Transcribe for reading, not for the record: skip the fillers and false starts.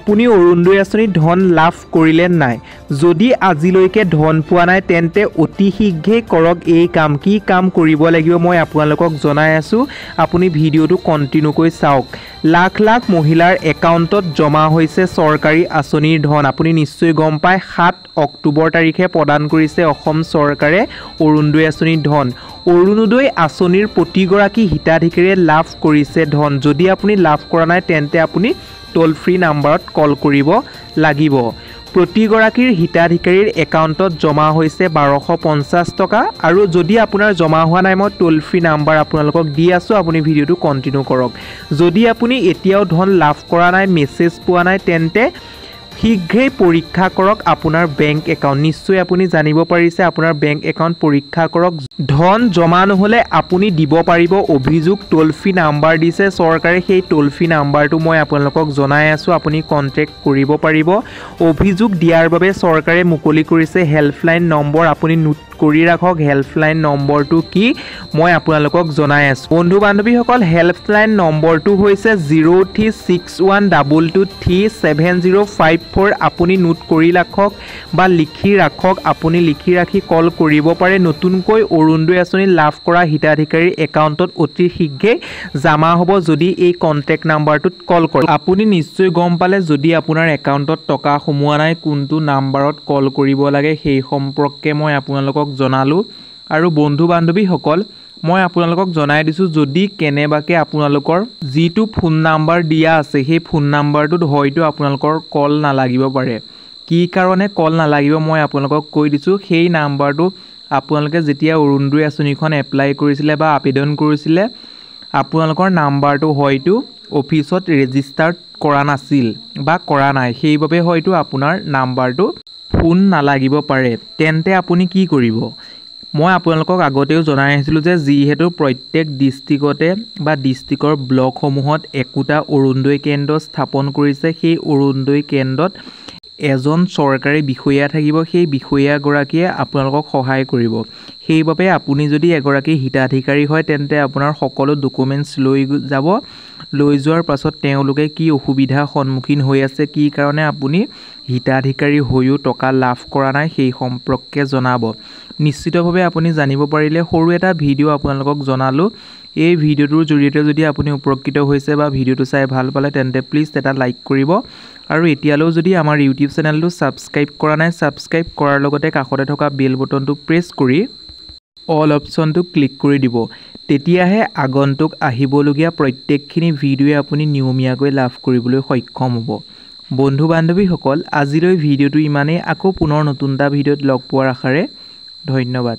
আপুনি অৰুণোদয় আঁচনিত ধন লাভ কৰিলে নাই যদি আজিলৈকে ধন পোৱা নাই তেন্তে অতি শীঘ্ৰেই কৰক এই কাম কি কাম কৰিব লাগিব মই আপোনালোকক জনাই আছো আপুনি ভিডিওটো কন্টিনিউ কৰি চাওক লাখ লাখ মহিলাৰ একাউণ্টত জমা হৈছে চৰকাৰী আঁচনিৰ ধন আপুনি নিশ্চয় গম পায় 7 অক্টোবৰ তাৰিখে প্ৰদান কৰিছে অসম চৰকাৰে অৰুণোদয় আঁচনিৰ ধন অৰুণোদয় আঁচনিৰ প্ৰতিগৰাকী হিতাধিকাৰীয়ে লাভ কৰিছে ধন যদি আপুনি লাভ কৰা নাই তেন্তে আপুনি টোল ফ্ৰী নাম্বাৰত কল কৰিব লাগিব প্ৰতিগৰাকীৰ হিতাধিকাৰীৰ একাউণ্টত জমা হৈছে 1250 টকা আৰু যদি আপোনাৰ জমা হোৱা নাই মই টোল ফ্ৰী নাম্বাৰ আপোনালোকক দি আছো আপুনি ভিডিওটো কন্টিনিউ কৰক যদি আপুনি এতিয়াও ধন লাভ কৰা নাই মেছেজ পোৱা নাই তেন্তে শীঘ্ৰেই পৰীক্ষা কৰক আপোনাৰ বেংক একাউণ্ট নিশ্চয় আপুনি জানিব পাৰিছে আপোনাৰ বেংক একাউণ্ট পৰীক্ষা কৰক ধন জমা নহলে আপুনি দিব পাৰিব অভিযোগ টোল ফ্ৰী নাম্বাৰ দিছে চৰকাৰে সেই টোল ফ্ৰী নাম্বাৰটো মই আপোনালোকক জনাই আছো আপুনি কন্টেক্ট কৰিব পাৰিব অভিযোগ দিয়াৰ বাবে চৰকাৰে মুকলি কৰিছে হেল্পলাইন নম্বৰ আপুনি নোট কৰি ৰাখক হেল্পলাইন নম্বৰটো কি মই আপোনালোকক জনাই আছো বন্ধু বান্ধৱীসকল হেল্পলাইন নম্বৰটো হৈছে 0361223705 আপুনি নোট কৰি ৰাখক বা লিখি ৰাখক আপুনি লিখি ৰাখি কল কৰিব পাৰে নতুনকৈ অৰুণোদয় আঁচনি লাভ কৰা হিতাধিকাৰীৰ একাউণ্টত অতি শীঘ্ৰেই জমা হ'ব যদি এই কন্টেক্ট নাম্বাৰটোত কল কৰে আপুনি নিশ্চয় গম পালে যদি আপোনাৰ একাউণ্টত টকা সোমোৱা নাই কোনটো নাম্বাৰত কল কৰিব লাগে সেই সম্পৰ্কে মই আপোনালোকক জনালো আৰু বন্ধু বান্ধৱীসকল মই আপোনালোকক জনাই দিছো যদি কেনেবাকে আপোনালোকৰ যিটো ফোন নাম্বাৰ দিয়া আছে সেই ফোন নাম্বাৰটোত হয়তো আপোনালোকৰ কল নালাগিব পাৰে কি কাৰণে কল নালাগিব মই আপোনালোকক কৈ দিছো সেই নাম্বাৰটো আপোনালোকে যেতিয়া অৰুণোদয় আঁচনিখন এপ্লাই কৰিছিলে বা আবেদন কৰিছিলে আপোনালোকৰ নাম্বাৰটো হয়তো অফিসত ৰেজিষ্টাৰ কৰা নাছিল বা কৰা নাই সেইবাবে হয়তো আপোনাৰ নাম্বাৰটো ফোন নালাগিব পাৰে তেন্তে আপুনি কি কৰিব মই আপোনালোকক আগতেও জনাই আহিছিলো যে যিহেতু প্ৰত্যেক ডিস্ট্ৰিক্টতে বা ডিস্ট্ৰিক্টৰ ব্লকসমূহত একোটা অৰুণোদয় কেন্দ্ৰ স্থাপন কৰিছে সেই অৰুণোদয় কেন্দ্ৰত এজন চৰকাৰী বিষয়া থাকিব সেই বিষয়াগৰাকীয়ে আপোনালোকক সহায় কৰিব সেইবাবে আপুনি যদি এগৰাকী হিতাধিকাৰী হয় তেন্তে আপোনাৰ সকলো ডকুমেন্টছ লৈ যাব লৈ যোৱাৰ পাছত তেওঁলোকে কি অসুবিধা সন্মুখীন হৈ আছে কি কাৰণে আপুনি হিতাধিকাৰী হৈও টকা লাভ কৰা নাই সেই সম্পৰ্কে জনাব নিশ্চিতভাৱে আপুনি জানিব পাৰিলে সৰু এটা ভিডিও আপোনালোকক জনালো এই ভিডিওটোৰ জৰিয়তে যদি আপুনি উপকৃত হৈছে বা ভিডিওটো চাই ভাল পালে তেন্তে প্লিজ এটা লাইক কৰিব আৰু এতিয়ালৈ যদি আমাৰ ইউটিউব চেনেলটো সাবস্ক্ৰাইব কৰা নাই সাবস্ক্ৰাইব কৰাৰ লগতে কাষতে থকা বেল বটনটো প্ৰেছ কৰি অল অপচনটো ক্লিক কৰি দিব তেতিয়াহে আগন্তুক আহিবলগীয়া প্ৰত্যেকখিনি ভিডিওৱে আপুনি নিয়মীয়াকৈ লাভ কৰিবলৈ সক্ষম হ'ব বন্ধু বান্ধৱীসকল আজিলৈ ভিডিওটো ইমানেই আকৌ পুনৰ নতুন এটা ভিডিওত লগ পোৱাৰ আশাৰে ধন্যবাদ